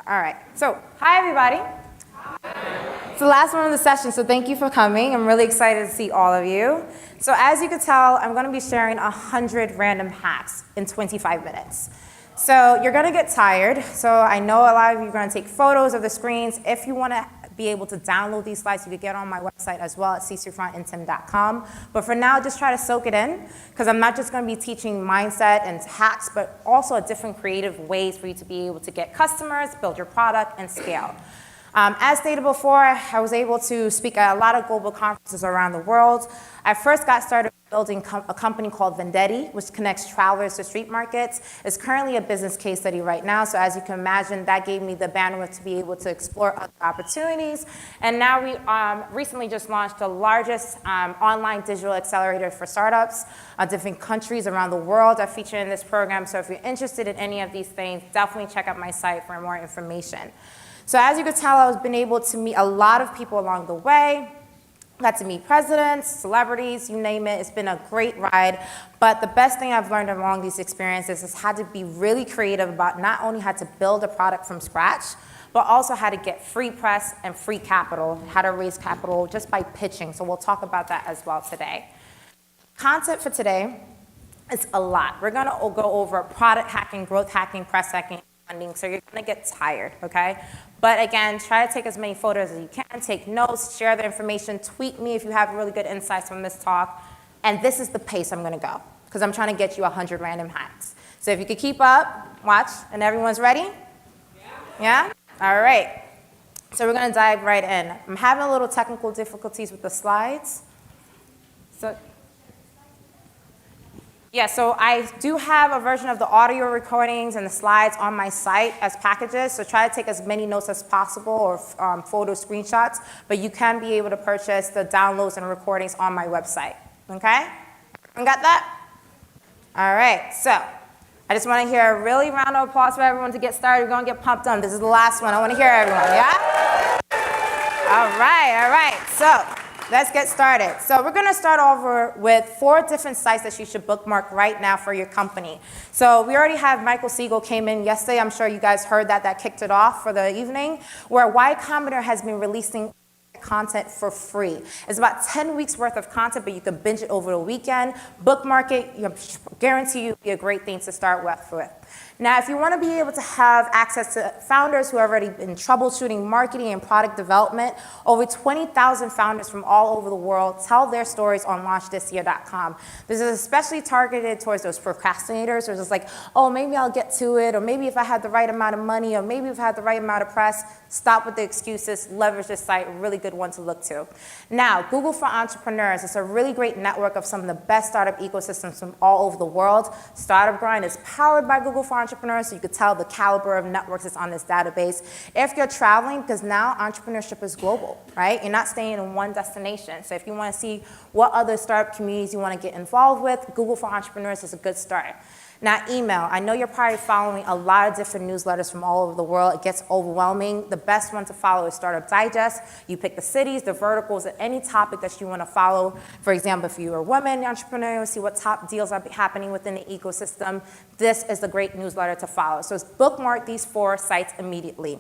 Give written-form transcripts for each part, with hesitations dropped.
All right, so hi everybody. It's the last one of the session, so thank you for coming. I'm really excited to see all of you. So as you can tell, I'm gonna be sharing 100 random hacks in 25 minutes. So you're gonna get tired. So I know a lot of you are gonna take photos of the screens. If you wanna be able to download these slides, you could get on my website as well at ccfrontntim.com. But for now, just try to soak it in, because I'm not just gonna be teaching mindset and hacks, but also different creative ways for you to be able to get customers, build your product, and scale. As stated before, I was able to speak at a lot of global conferences around the world. I first got started building a company called Vendetti, which connects travelers to street markets. It's currently a business case study right now, so as you can imagine, that gave me the bandwidth to be able to explore other opportunities. And now we recently just launched the largest online digital accelerator for startups. Different countries around the world are featured in this program, so if you're interested in any of these things, definitely check out my site for more information. So as you can tell, I've been able to meet a lot of people along the way. Got to meet presidents, celebrities, you name it. It's been a great ride. But the best thing I've learned along these experiences is how to be really creative about not only how to build a product from scratch, but also how to get free press and free capital, how to raise capital just by pitching. So we'll talk about that as well today. Content for today is a lot. We're gonna go over product hacking, growth hacking, press hacking, funding, so you're gonna get tired, okay? But again, try to take as many photos as you can, take notes, share the information, tweet me if you have really good insights from this talk. And this is the pace I'm gonna go, because I'm trying to get you 100 random hacks. So if you could keep up, watch, and everyone's ready? Yeah? All right. So we're gonna dive right in. I'm having a little technical difficulties with the slides. Yeah, so I do have a version of the audio recordings and the slides on my site as packages, so try to take as many notes as possible or photo screenshots, but you can be able to purchase the downloads and recordings on my website, okay? Everyone got that? All right, so I just want to hear a really round of applause for everyone to get started. We're going to get pumped on. This is the last one. I want to hear everyone, yeah? All right, so let's get started. So we're gonna start over with 4 different sites that you should bookmark right now for your company. So we already have Michael Siegel came in yesterday. I'm sure you guys heard that kicked it off for the evening, where Y Combinator has been releasing content for free. It's about 10 weeks worth of content, but you can binge it over the weekend. Bookmark it, I guarantee you it'll be a great thing to start with. Now, if you want to be able to have access to founders who have already been troubleshooting marketing and product development, over 20,000 founders from all over the world tell their stories on launchthisyear.com. This is especially targeted towards those procrastinators who are just like, oh, maybe I'll get to it, or maybe if I had the right amount of money, or maybe if I had the right amount of press. Stop with the excuses, leverage this site, a really good one to look to. Now, Google for Entrepreneurs is a really great network of some of the best startup ecosystems from all over the world. Startup Grind is powered by Google for Entrepreneurs, so you could tell the caliber of networks that's on this database. If you're traveling, because now entrepreneurship is global, right? You're not staying in one destination. So if you want to see what other startup communities you want to get involved with, Google for Entrepreneurs is a good start. Now, email. I know you're probably following a lot of different newsletters from all over the world. It gets overwhelming. The best one to follow is Startup Digest. You pick the cities, the verticals, and any topic that you want to follow. For example, if you're a woman entrepreneur, see what top deals are happening within the ecosystem. This is the great newsletter to follow. So bookmark these 4 sites immediately.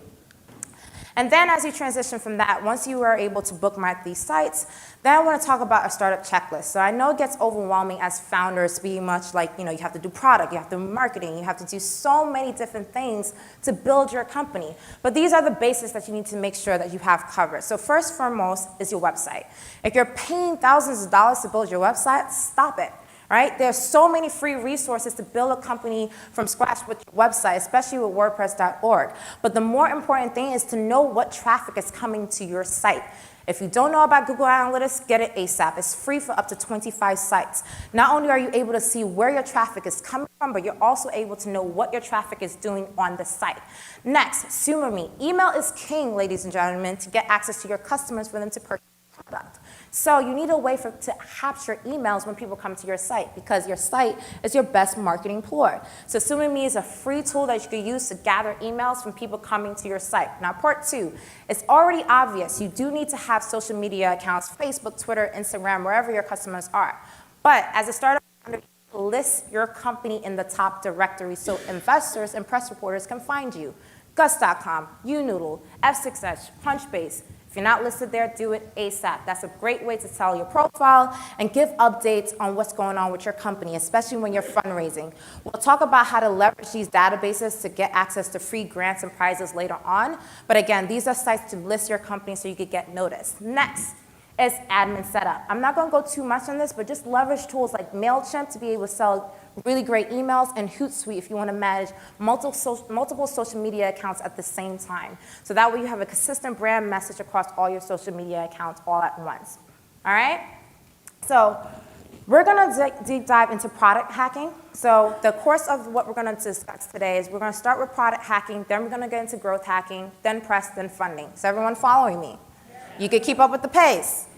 And then as you transition from that, once you are able to bookmark these sites, then I want to talk about a startup checklist. So I know it gets overwhelming as founders, being much like, you have to do product, you have to do marketing, you have to do so many different things to build your company. But these are the basics that you need to make sure that you have covered. So first and foremost is your website. If you're paying thousands of dollars to build your website, stop it. Right? There's so many free resources to build a company from scratch with your website, especially with WordPress.org. But the more important thing is to know what traffic is coming to your site. If you don't know about Google Analytics, get it ASAP. It's free for up to 25 sites. Not only are you able to see where your traffic is coming from, but you're also able to know what your traffic is doing on the site. Next, SumoMe. Email is king, ladies and gentlemen, to get access to your customers for them to purchase product. So you need a way to capture emails when people come to your site, because your site is your best marketing ploy. So SumoMe is a free tool that you can use to gather emails from people coming to your site. Now, part 2, it's already obvious you do need to have social media accounts, Facebook, Twitter, Instagram, wherever your customers are. But as a startup, list your company in the top directory so investors and press reporters can find you. Guts.com, Unoodle, F6H, Punchbase. If you're not listed there, do it ASAP. That's a great way to tell your profile and give updates on what's going on with your company, especially when you're fundraising. We'll talk about how to leverage these databases to get access to free grants and prizes later on. But again, these are sites to list your company so you could get noticed. Next is admin setup. I'm not going to go too much on this, but just leverage tools like MailChimp to be able to sell really great emails, and Hootsuite if you want to manage multiple social media accounts at the same time. So that way you have a consistent brand message across all your social media accounts all at once. All right? So we're going to deep dive into product hacking. So the course of what we're going to discuss today is we're going to start with product hacking, then we're going to get into growth hacking, then press, then funding. Is everyone following me? You can keep up with the pace?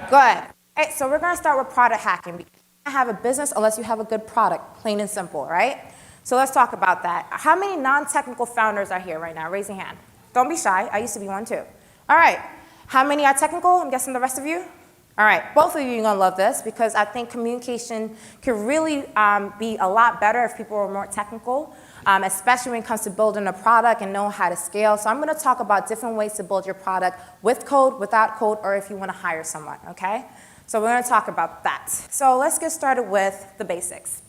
Good. All right, so we're going to start with product hacking. Have a business unless you have a good product, plain and simple, right? So let's talk about that. How many non-technical founders are here right now? Raise your hand. Don't be shy. I used to be one too. All right. How many are technical? I'm guessing the rest of you? All right. Both of you are going to love this because I think communication can really be a lot better if people are more technical, especially when it comes to building a product and know how to scale. So I'm going to talk about different ways to build your product with code, without code, or if you want to hire someone, okay? So we're going to talk about that. So let's get started with the basics.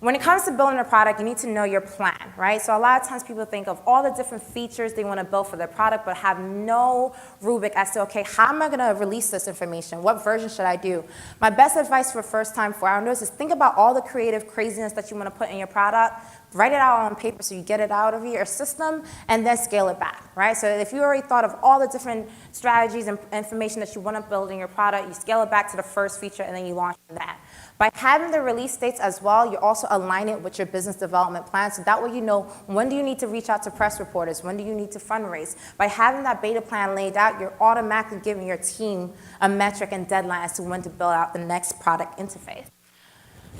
When it comes to building a product, you need to know your plan, right? So a lot of times people think of all the different features they want to build for their product, but have no rubric as to, okay, how am I going to release this information? What version should I do? My best advice for first-time founders is think about all the creative craziness that you want to put in your product, write it out on paper so you get it out of your system, and then scale it back, right? So if you already thought of all the different strategies and information that you want to build in your product, you scale it back to the first feature, and then you launch that. By having the release dates as well, you also align it with your business development plan, so that way you know when do you need to reach out to press reporters, when do you need to fundraise. By having that beta plan laid out, you're automatically giving your team a metric and deadline as to when to build out the next product interface.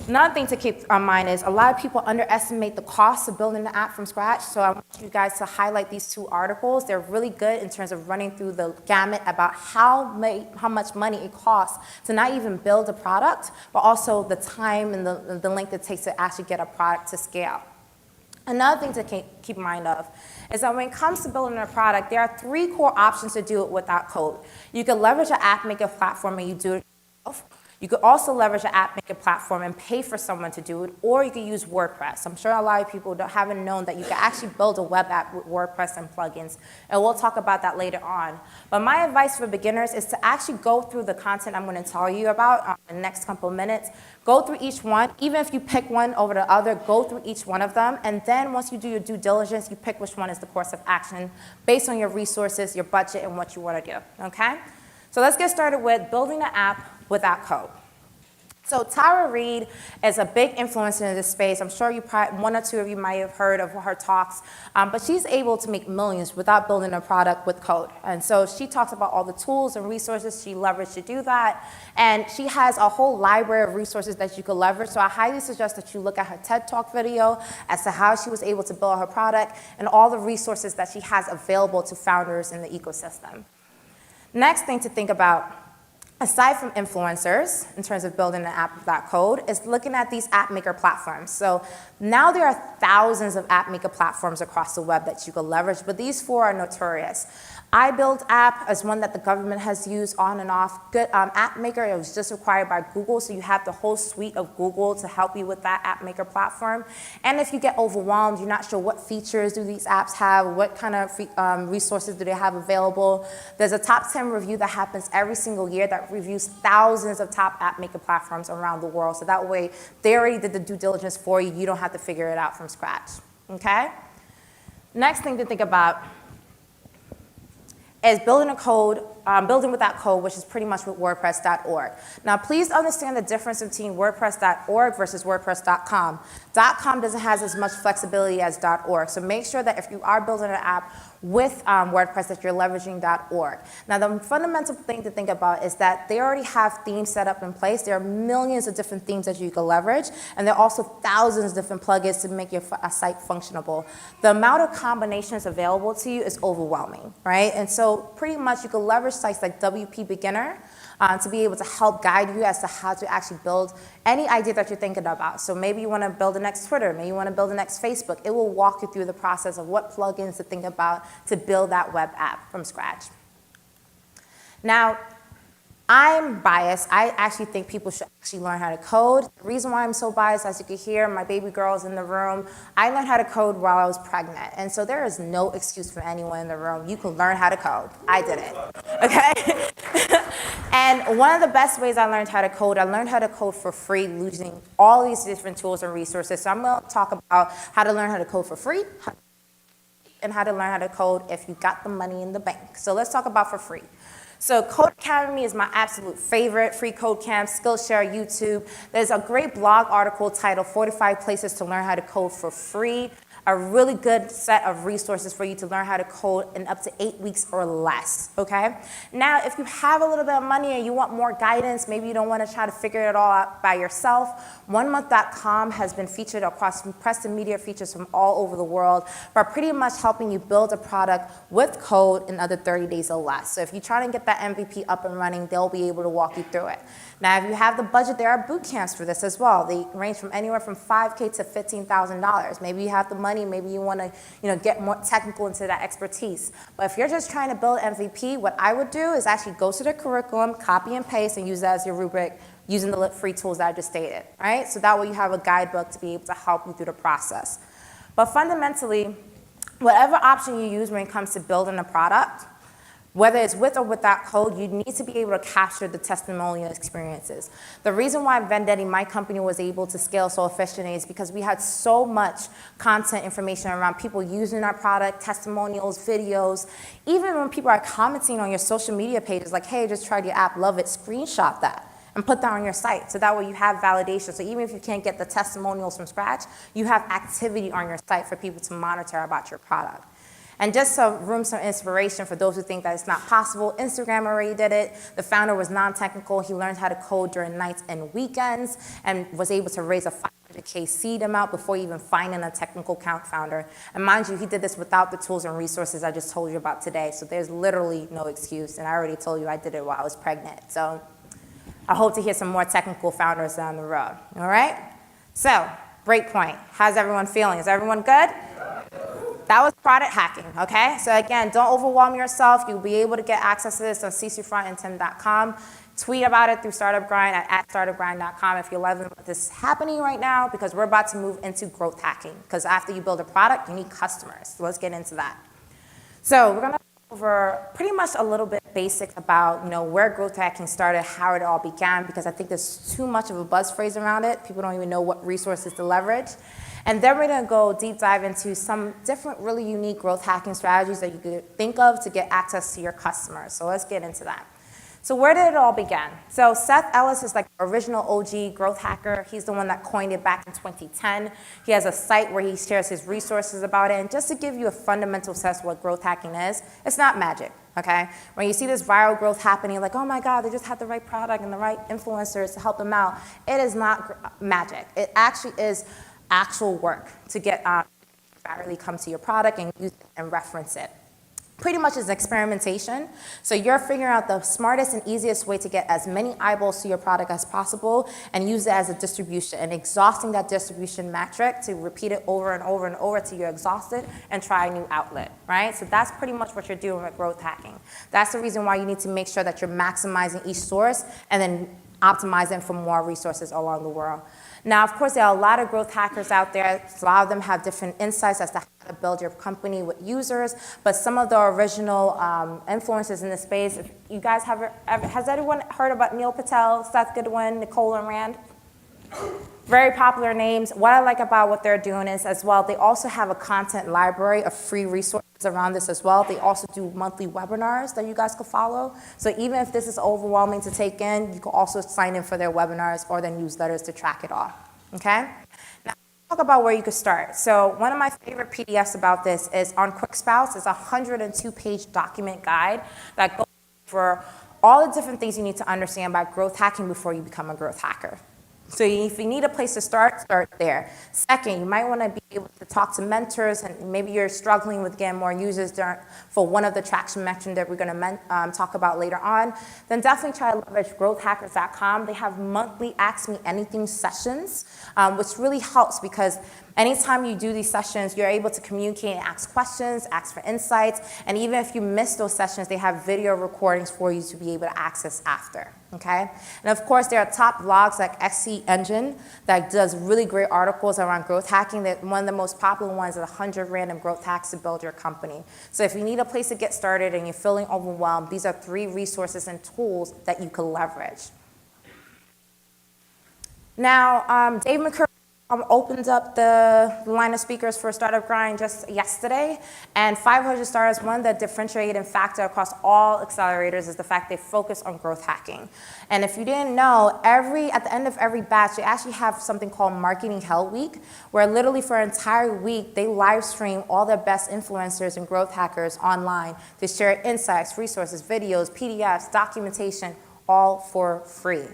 Another thing to keep in mind is a lot of people underestimate the cost of building the app from scratch, so I want you guys to highlight these two articles. They're really good in terms of running through the gamut about how much money it costs to not even build a product, but also the time and the length it takes to actually get a product to scale. Another thing to keep in mind of is that when it comes to building a product, there are 3 core options to do it without code. You can leverage an app maker platform and you do it yourself. You could also leverage an app maker platform and pay for someone to do it, or you could use WordPress. I'm sure a lot of people haven't known that you can actually build a web app with WordPress and plugins, and we'll talk about that later on. But my advice for beginners is to actually go through the content I'm going to tell you about in the next couple of minutes. Go through each one. Even if you pick one over the other, go through each one of them, and then once you do your due diligence, you pick which one is the course of action based on your resources, your budget, and what you want to do, okay? So let's get started with building an app without code. So Tara Reid is a big influencer in this space. I'm sure one or two of you might have heard of her talks, but she's able to make millions without building a product with code. And so she talks about all the tools and resources she leveraged to do that. And she has a whole library of resources that you can leverage. So I highly suggest that you look at her TED Talk video as to how she was able to build her product and all the resources that she has available to founders in the ecosystem. Next thing to think about, aside from influencers, in terms of building an app without code, is looking at these app maker platforms. So now there are thousands of app maker platforms across the web that you can leverage, but these 4 are notorious. iBuild app is one that the government has used on and off. Good App Maker, it was just acquired by Google, so you have the whole suite of Google to help you with that App Maker platform. And if you get overwhelmed, you're not sure what features do these apps have, what kind of resources do they have available, there's a top 10 review that happens every single year that reviews thousands of top App Maker platforms around the world. So that way, they already did the due diligence for you. You don't have to figure it out from scratch, okay? Next thing to think about is building without code, which is pretty much with WordPress.org. Now, please understand the difference between WordPress.org versus WordPress.com. .com doesn't have as much flexibility as .org, so make sure that if you are building an app with WordPress that you're leveraging .org. Now, the fundamental thing to think about is that they already have themes set up in place. There are millions of different themes that you can leverage, and there are also thousands of different plugins to make your site functionable. The amount of combinations available to you is overwhelming, right? And so pretty much you can leverage sites like WP Beginner to be able to help guide you as to how to actually build any idea that you're thinking about. So maybe you want to build the next Twitter, maybe you want to build the next Facebook. It will walk you through the process of what plugins to think about to build that web app from scratch. Now, I'm biased. I actually think people should actually learn how to code. The reason why I'm so biased, as you can hear, my baby girl's in the room. I learned how to code while I was pregnant. And so there is no excuse for anyone in the room. You can learn how to code. I did it, okay? And one of the best ways I learned how to code for free using all these different tools and resources. So I'm going to talk about how to learn how to code for free and how to learn how to code if you got the money in the bank. So let's talk about for free. So Code Academy is my absolute favorite. Free code camp, Skillshare, YouTube. There's a great blog article titled 45 Places to Learn How to Code for Free. A really good set of resources for you to learn how to code in up to 8 weeks or less, okay? Now, if you have a little bit of money and you want more guidance, maybe you don't want to try to figure it all out by yourself, onemonth.com has been featured across press and media features from all over the world by pretty much helping you build a product with code in under 30 days or less. So if you're trying to get that MVP up and running, they'll be able to walk you through it. Now, if you have the budget, there are boot camps for this as well. They range from anywhere from $5K to $15,000. Maybe you have the money, maybe you want to, get more technical into that expertise. But if you're just trying to build MVP, what I would do is actually go to the curriculum, copy and paste, and use that as your rubric using the free tools that I just stated, right? So that way you have a guidebook to be able to help you through the process. But fundamentally, whatever option you use when it comes to building a product, whether it's with or without code, you need to be able to capture the testimonial experiences. The reason why Vendetti, my company, was able to scale so efficiently is because we had so much content information around people using our product, testimonials, videos. Even when people are commenting on your social media pages, like, hey, just tried your app, love it, screenshot that and put that on your site. So that way you have validation. So even if you can't get the testimonials from scratch, you have activity on your site for people to monitor about your product. And just some inspiration for those who think that it's not possible, Instagram already did it. The founder was non-technical. He learned how to code during nights and weekends and was able to raise a 500K seed amount before even finding a technical founder. And mind you, he did this without the tools and resources I just told you about today. So there's literally no excuse. And I already told you I did it while I was pregnant. So I hope to hear some more technical founders down the road. All right? So, break point. How's everyone feeling? Is everyone good? That was product hacking, okay? So again, don't overwhelm yourself. You'll be able to get access to this on ccfrontandtim.com. Tweet about it through Startup Grind at startupgrind.com if you're loving what this is happening right now, because we're about to move into growth hacking. Because after you build a product, you need customers. So let's get into that. So we're gonna go over pretty much a little bit basics about where growth hacking started, how it all began, because I think there's too much of a buzz phrase around it. People don't even know what resources to leverage. And then we're going to go deep dive into some different really unique growth hacking strategies that you could think of to get access to your customers. So let's get into that. So where did it all begin? So Seth Ellis is like the original OG growth hacker. He's the one that coined it back in 2010. He has a site where he shares his resources about it. And just to give you a fundamental sense of what growth hacking is, it's not magic, okay? When you see this viral growth happening, you're like, oh my God, they just had the right product and the right influencers to help them out. It is not magic. It actually is actual work to get virally come to your product and use it and reference it. Pretty much is experimentation. So you're figuring out the smartest and easiest way to get as many eyeballs to your product as possible and use it as a distribution and exhausting that distribution metric to repeat it over and over and over till you're exhausted and try a new outlet, right? So that's pretty much what you're doing with growth hacking. That's the reason why you need to make sure that you're maximizing each source and then optimizing for more resources along the world. Now, of course, there are a lot of growth hackers out there. A lot of them have different insights as to how to build your company with users, but some of the original influencers in this space, if you guys has anyone heard about Neil Patel, Seth Godin, Nicole and Rand? Very popular names. What I like about what they're doing is as well, they also have a content library of free resources around this as well. They also do monthly webinars that you guys could follow. So even if this is overwhelming to take in, you can also sign in for their webinars or their newsletters to track it off, okay? Now, let's talk about where you could start. So one of my favorite PDFs about this is on QuickSpouts. It's a 102-page document guide that goes for all the different things you need to understand about growth hacking before you become a growth hacker. So if you need a place to start there. Second, you might want to be able to talk to mentors, and maybe you're struggling with getting more users for one of the traction metrics that we're going to talk about later on. Then definitely try to leverage growthhackers.com. They have monthly Ask Me Anything sessions, which really helps because anytime you do these sessions, you're able to communicate and ask questions, ask for insights, and even if you miss those sessions, they have video recordings for you to be able to access after, okay? And of course, there are top blogs like XC Engine that does really great articles around growth hacking. That one of the most popular ones is 100 Random Growth Hacks to Build Your Company. So if you need a place to get started and you're feeling overwhelmed, these are 3 resources and tools that you can leverage. Now, Dave McCurry opened up the line of speakers for Startup Grind just yesterday, and 500 Startups, one of the differentiating factor across all accelerators is the fact they focus on growth hacking. And if you didn't know, at the end of every batch, they actually have something called Marketing Hell Week, where literally for an entire week, they live stream all their best influencers and growth hackers online to share insights, resources, videos, PDFs, documentation, all for free.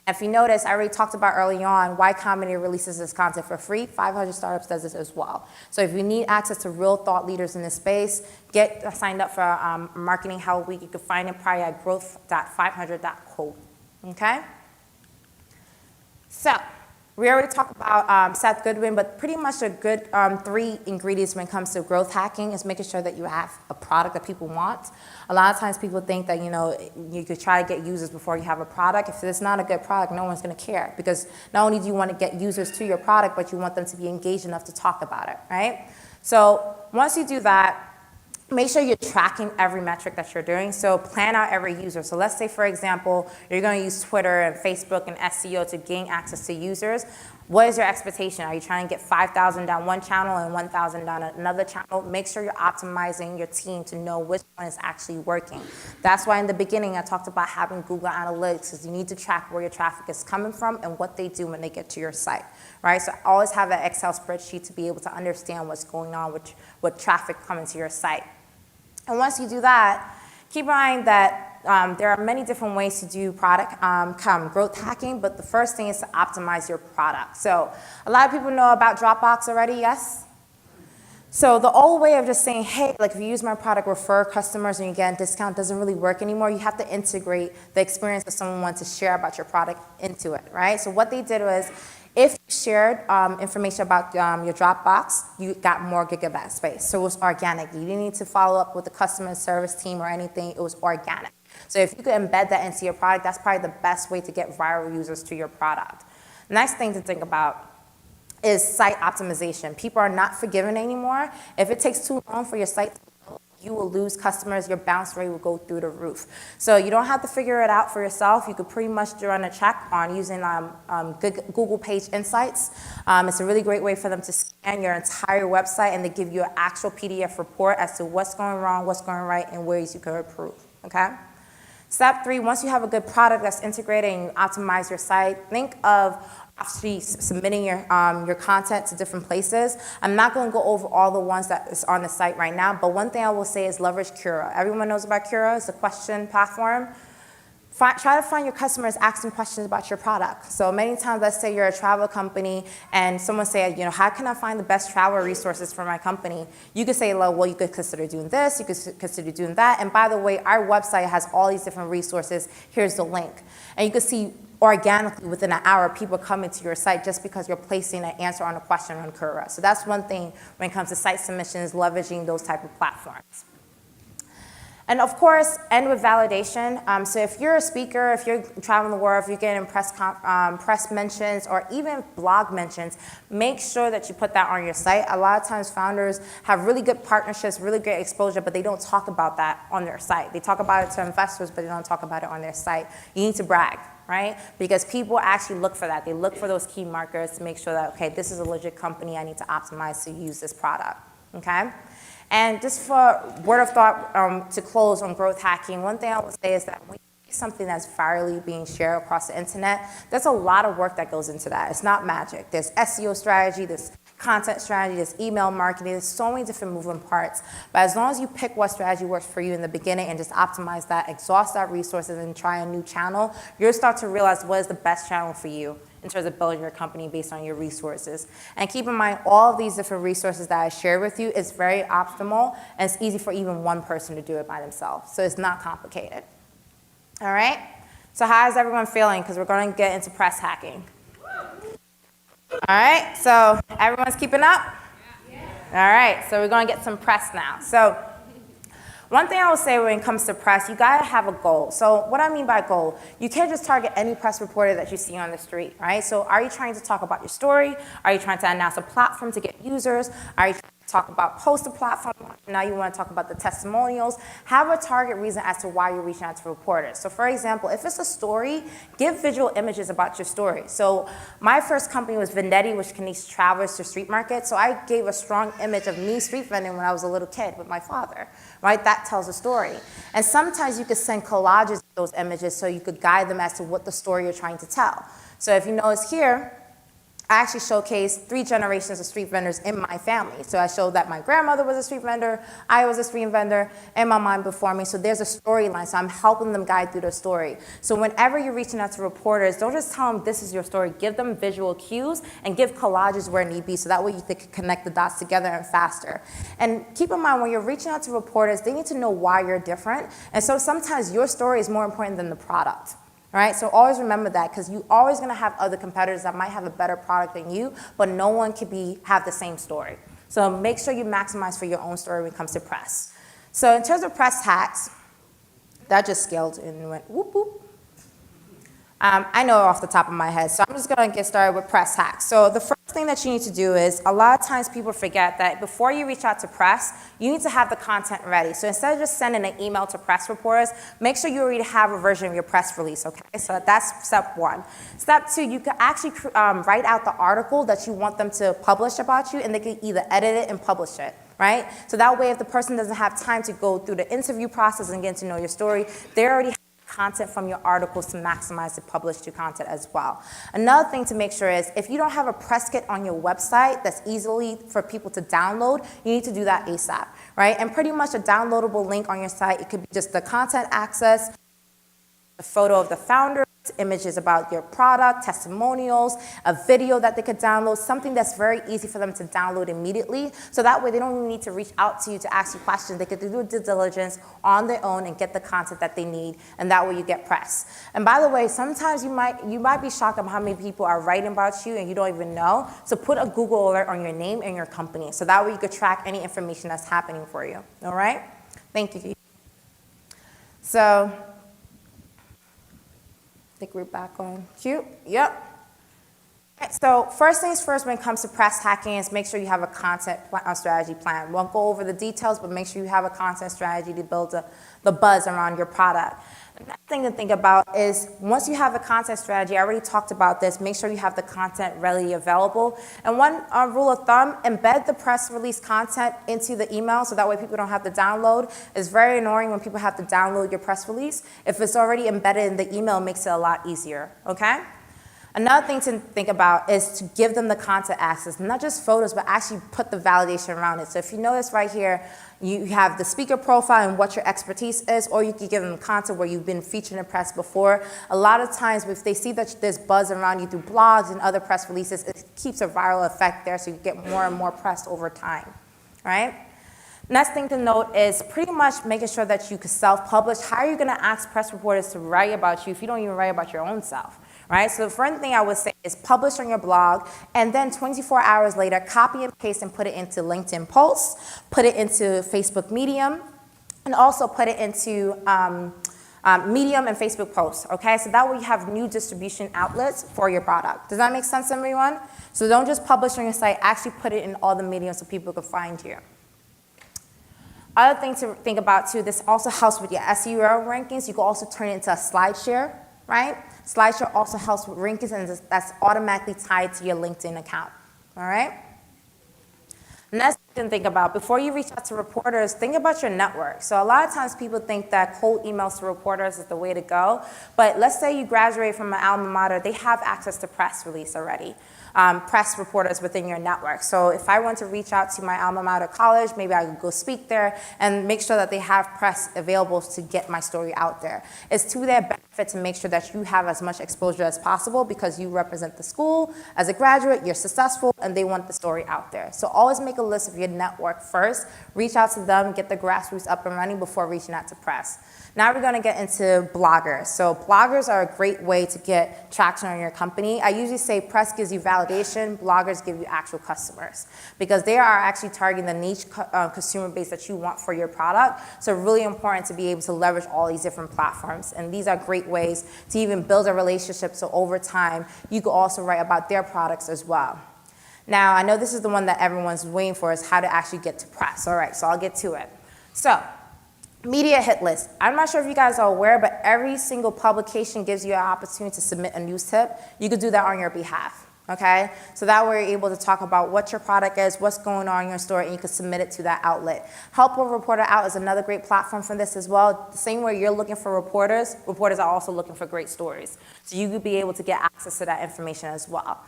If you notice, I already talked about early on why Combinator releases this content for free. 500 Startups does this as well. So if you need access to real thought leaders in this space, get signed up for Marketing Hell Week. You can find it probably at growth.500.co. Okay? So we already talked about Seth Goodwin, but pretty much a good 3 ingredients when it comes to growth hacking is making sure that you have a product that people want. A lot of times people think that, you could try to get users before you have a product. If it's not a good product, no one's going to care, because not only do you want to get users to your product, but you want them to be engaged enough to talk about it, right? So once you do that, make sure you're tracking every metric that you're doing. So plan out every user. So let's say, for example, you're going to use Twitter and Facebook and SEO to gain access to users. What is your expectation? Are you trying to get 5,000 down one channel and 1,000 down another channel? Make sure you're optimizing your team to know which one is actually working. That's why in the beginning I talked about having Google Analytics, because you need to track where your traffic is coming from and what they do when they get to your site, right? So always have that Excel spreadsheet to be able to understand what's going on with traffic coming to your site. And once you do that, keep in mind that there are many different ways to do product growth hacking, but the first thing is to optimize your product. So a lot of people know about Dropbox already, yes? So the old way of just saying, hey, like if you use my product, refer customers and you get a discount doesn't really work anymore. You have to integrate the experience of someone wants to share about your product into it, right? So what they did was, if you shared information about your Dropbox, you got more gigabyte space. So it was organic. You didn't need to follow up with the customer service team or anything. It was organic. So if you could embed that into your product, that's probably the best way to get viral users to your product. Next thing to think about is site optimization. People are not forgiving anymore. If it takes too long for your site to build, you will lose customers. Your bounce rate will go through the roof. So you don't have to figure it out for yourself. You could pretty much run a check on using Google Page Insights. It's a really great way for them to scan your entire website, and they give you an actual PDF report as to what's going wrong, what's going right, and ways you can improve, okay? Step 3, once you have a good product that's integrated and you optimize your site, think of actually submitting your content to different places. I'm not going to go over all the ones that is on the site right now, but one thing I will say is leverage Cura. Everyone knows about Cura. It's a question platform. Try to find your customers asking questions about your product. So many times, let's say you're a travel company and someone say, how can I find the best travel resources for my company? You could say, well, you could consider doing this, you could consider doing that. And by the way, our website has all these different resources. Here's the link. And you can see organically within an hour, people coming to your site just because you're placing an answer on a question on Quora. So that's one thing when it comes to site submissions, leveraging those type of platforms. And of course, end with validation. So if you're a speaker, if you're traveling the world, if you're getting press mentions or even blog mentions, make sure that you put that on your site. A lot of times founders have really good partnerships, really great exposure, but they don't talk about that on their site. They talk about it to investors, but they don't talk about it on their site. You need to brag, right? Because people actually look for that. They look for those key markers to make sure that, okay, this is a legit company. I need to optimize to use this product, okay? And just for word of thought to close on growth hacking, one thing I would say is that when you see something that's virally being shared across the internet, there's a lot of work that goes into that. It's not magic. There's SEO strategy, there's content strategy, there's email marketing, there's so many different moving parts. But as long as you pick what strategy works for you in the beginning and just optimize that, exhaust that resources and try a new channel, you'll start to realize what is the best channel for you in terms of building your company based on your resources. And keep in mind, all of these different resources that I share with you is very optimal, and it's easy for even one person to do it by themselves. So it's not complicated. All right? So how is everyone feeling? Because we're going to get into press hacking. All right, so everyone's keeping up? All right, so we're going to get some press now. So one thing I will say when it comes to press, you got to have a goal. So what I mean by goal, you can't just target any press reporter that you see on the street, right? So are you trying to talk about your story? Are you trying to announce a platform to get users? Are you trying to talk about post a platform? Now you want to talk about the testimonials. Have a target reason as to why you're reaching out to reporters. So for example, if it's a story, give visual images about your story. So my first company was Vendetti, which connects travelers to street markets. So I gave a strong image of me street vending when I was a little kid with my father, right? That tells a story. And sometimes you could send collages of those images so you could guide them as to what the story you're trying to tell. So if you notice here, I actually showcased 3 generations of street vendors in my family. So I showed that my grandmother was a street vendor, I was a street vendor, and my mom before me. So there's a storyline, so I'm helping them guide through the story. So whenever you're reaching out to reporters, don't just tell them this is your story. Give them visual cues and give collages where need be, so that way they can connect the dots together and faster. And keep in mind, when you're reaching out to reporters, they need to know why you're different. And so sometimes your story is more important than the product. All right, so always remember that, because you're always going to have other competitors that might have a better product than you, but no one can have the same story. So make sure you maximize for your own story when it comes to press. So in terms of press hacks, that just scaled and went whoop whoop. I know off the top of my head, so I'm just going to get started with press hacks. So the first thing that you need to do is, a lot of times people forget that before you reach out to press, you need to have the content ready. So instead of just sending an email to press reporters, make sure you already have a version of your press release, okay? So that's step 1. Step 2, you can actually write out the article that you want them to publish about you, and they can either edit it and publish it. Right? So that way, if the person doesn't have time to go through the interview process and get to know your story, they already have content from your articles to maximize the published content as well. Another thing to make sure is, if you don't have a press kit on your website that's easily for people to download, you need to do that ASAP, right? And pretty much a downloadable link on your site, it could be just the content access, a photo of the founder, images about your product, testimonials, a video that they could download, something that's very easy for them to download immediately. So that way they don't even need to reach out to you to ask you questions. They could do due diligence on their own and get the content that they need, and that way you get press. And by the way, sometimes you might be shocked about how many people are writing about you and you don't even know. So put a Google alert on your name and your company, so that way you could track any information that's happening for you. All right? Thank you. So I think we're back on cue. Yep. Okay, so first things first, when it comes to press hacking, is make sure you have a content strategy plan. We won't go over the details, but make sure you have a content strategy to build the buzz around your product. The next thing to think about is, once you have a content strategy, I already talked about this, make sure you have the content readily available. And one rule of thumb, embed the press release content into the email, so that way people don't have to download. It's very annoying when people have to download your press release. If it's already embedded in the email, it makes it a lot easier, okay? Another thing to think about is to give them the content access, not just photos, but actually put the validation around it. So if you notice right here, you have the speaker profile and what your expertise is, or you can give them content where you've been featured in press before. A lot of times, if they see that there's buzz around you through blogs and other press releases, it keeps a viral effect there, so you get more and more press over time, right? Next thing to note is pretty much making sure that you can self-publish. How are you going to ask press reporters to write about you if you don't even write about your own self? Right? So the first thing I would say is publish on your blog, and then 24 hours later, copy and paste and put it into LinkedIn posts, put it into Facebook Medium, and also put it into Medium and Facebook posts, okay? So that way you have new distribution outlets for your product. Does that make sense, everyone? So don't just publish on your site, actually put it in all the mediums so people can find you. Other thing to think about too, this also helps with your SEO rankings. You can also turn it into a SlideShare, right? SlideShare also helps with rankings, and that's automatically tied to your LinkedIn account, all right? Next thing to think about, before you reach out to reporters, think about your network. So a lot of times people think that cold emails to reporters is the way to go, but let's say you graduate from an alma mater, they have access to press release already. press reporters within your network. So if I want to reach out to my alma mater college, maybe I could go speak there and make sure that they have press available to get my story out there. It's to their benefit to make sure that you have as much exposure as possible because you represent the school. As a graduate, you're successful, and they want the story out there. So always make a list of your network first, reach out to them, get the grassroots up and running before reaching out to press. Now we're going to get into bloggers. So bloggers are a great way to get traction on your company. I usually say press gives you validation, bloggers give you actual customers because they are actually targeting the niche consumer base that you want for your product. So really important to be able to leverage all these different platforms. And these are great ways to even build a relationship so over time you can also write about their products as well. Now I know this is the one that everyone's waiting for is how to actually get to press. All right, so I'll get to it. So media hit list. I'm not sure if you guys are aware, but every single publication gives you an opportunity to submit a news tip. You could do that on your behalf, okay? So that way you're able to talk about what your product is, what's going on in your store, and you can submit it to that outlet. Help a Reporter Out is another great platform for this as well. The same way you're looking for reporters, reporters are also looking for great stories. So you could be able to get access to that information as well.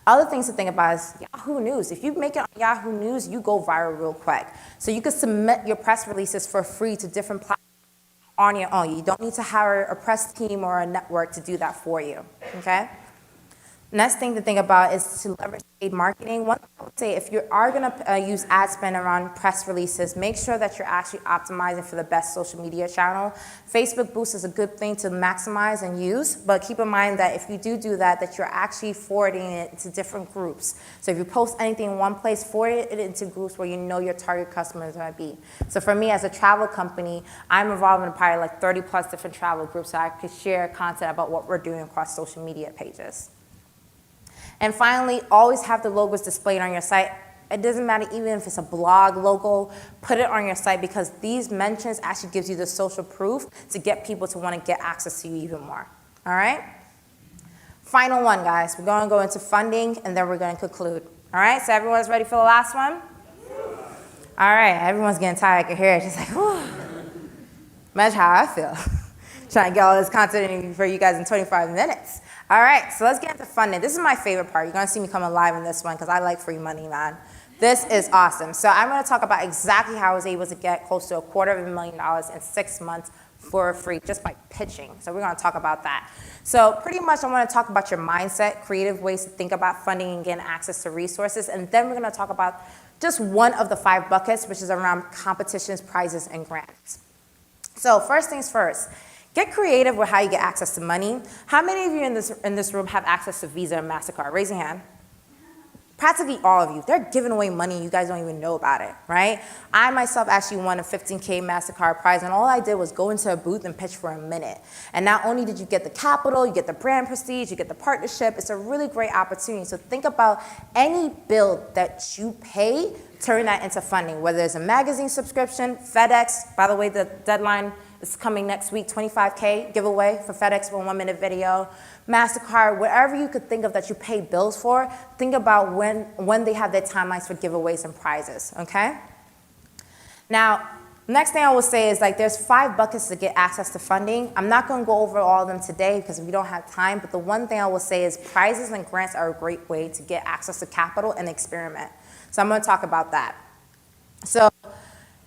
Other things to think about is Yahoo News. If you make it on Yahoo News, you go viral real quick. So you can submit your press releases for free to different platforms on your own. You don't need to hire a press team or a network to do that for you, okay? Next thing to think about is to leverage paid marketing. One thing I would say, if you are going to use ad spend around press releases, make sure that you're actually optimizing for the best social media channel. Facebook Boost is a good thing to maximize and use, but keep in mind that if you do that, that you're actually forwarding it to different groups. So if you post anything in one place, forward it into groups where you know your target customers might be. So for me, as a travel company, I'm involved in probably like 30 plus different travel groups so I could share content about what we're doing across social media pages. And finally, always have the logos displayed on your site. It doesn't matter even if it's a blog logo, put it on your site because these mentions actually gives you the social proof to get people to want to get access to you even more, all right? Final one, guys. We're going to go into funding, and then we're going to conclude, all right? So everyone's ready for the last one? All right, everyone's getting tired. I can hear it. Just like, whew. Imagine how I feel. Trying to get all this content in for you guys in 25 minutes. All right, so let's get into funding. This is my favorite part. You're going to see me come alive in this one because I like free money, man. This is awesome. So I'm going to talk about exactly how I was able to get close to $250,000 in 6 months for free just by pitching. So we're going to talk about that. So pretty much I want to talk about your mindset, creative ways to think about funding and getting access to resources. And then we're going to talk about just one of the 5 buckets, which is around competitions, prizes, and grants. So first things first. Get creative with how you get access to money. How many of you in this room have access to Visa and MasterCard? Raise your hand. Practically all of you. They're giving away money. You guys don't even know about it, right? I myself actually won a $15K MasterCard prize, and all I did was go into a booth and pitch for a minute. And not only did you get the capital, you get the brand prestige, you get the partnership. It's a really great opportunity. So think about any bill that you pay, turn that into funding, whether it's a magazine subscription, FedEx. By the way, the deadline is coming next week, 25K giveaway for FedEx for a 1-minute video. MasterCard, whatever you could think of that you pay bills for, think about when they have their timelines for giveaways and prizes, okay? Now, next thing I will say is like there's 5 buckets to get access to funding. I'm not gonna go over all of them today because we don't have time, but the one thing I will say is prizes and grants are a great way to get access to capital and experiment. So I'm gonna talk about that. So,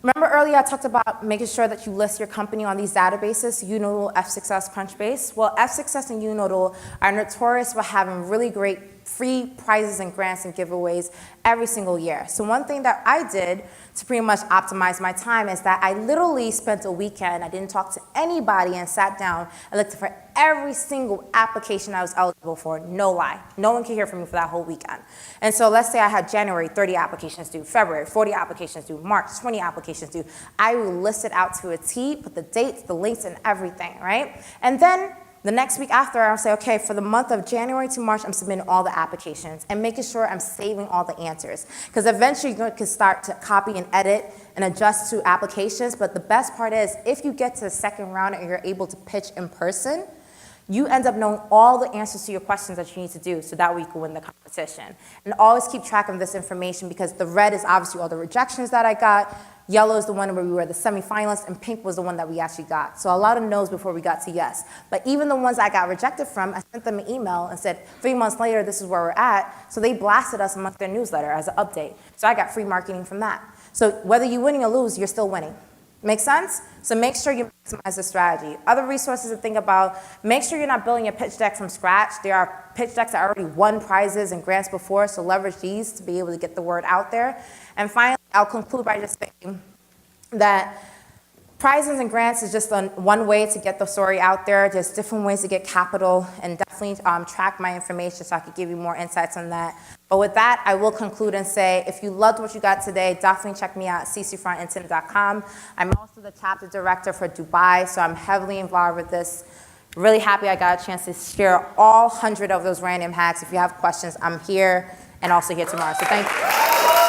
remember earlier I talked about making sure that you list your company on these databases, Unodal, F-Success, Crunchbase. Well, F-Success and Unodal are notorious for having really great free prizes and grants and giveaways every single year. So one thing that I did to pretty much optimize my time is that I literally spent a weekend, I didn't talk to anybody and sat down and looked for every single application I was eligible for, no lie. No one could hear from me for that whole weekend. And so let's say I had January, 30 applications due, February, 40 applications due, March, 20 applications due. I will list it out to a T, put the dates, the links, and everything, right? And then the next week after, I'll say, okay, for the month of January to March, I'm submitting all the applications and making sure I'm saving all the answers. Because eventually you can start to copy and edit and adjust to applications. But the best part is, if you get to the second round and you're able to pitch in person, you end up knowing all the answers to your questions that you need to do so that way you can win the competition. And always keep track of this information because the red is obviously all the rejections that I got. Yellow is the one where we were the semifinalists, and pink was the one that we actually got. So a lot of no's before we got to yes. But even the ones I got rejected from, I sent them an email and said, 3 months later, this is where we're at. So they blasted us amongst their newsletter as an update. So I got free marketing from that. So whether you're winning or lose, you're still winning. Make sense? So make sure you maximize the strategy. Other resources to think about, make sure you're not building your pitch deck from scratch. There are pitch decks that already won prizes and grants before, so leverage these to be able to get the word out there. And finally, I'll conclude by just saying that prizes and grants is just one way to get the story out there. There's different ways to get capital, and definitely track my information so I could give you more insights on that. But with that, I will conclude and say, if you loved what you got today, definitely check me out at ccfrontntim.com. I'm also the chapter director for Dubai, so I'm heavily involved with this. Really happy I got a chance to share all 100 of those random hacks. If you have questions, I'm here and also here tomorrow. So thank you.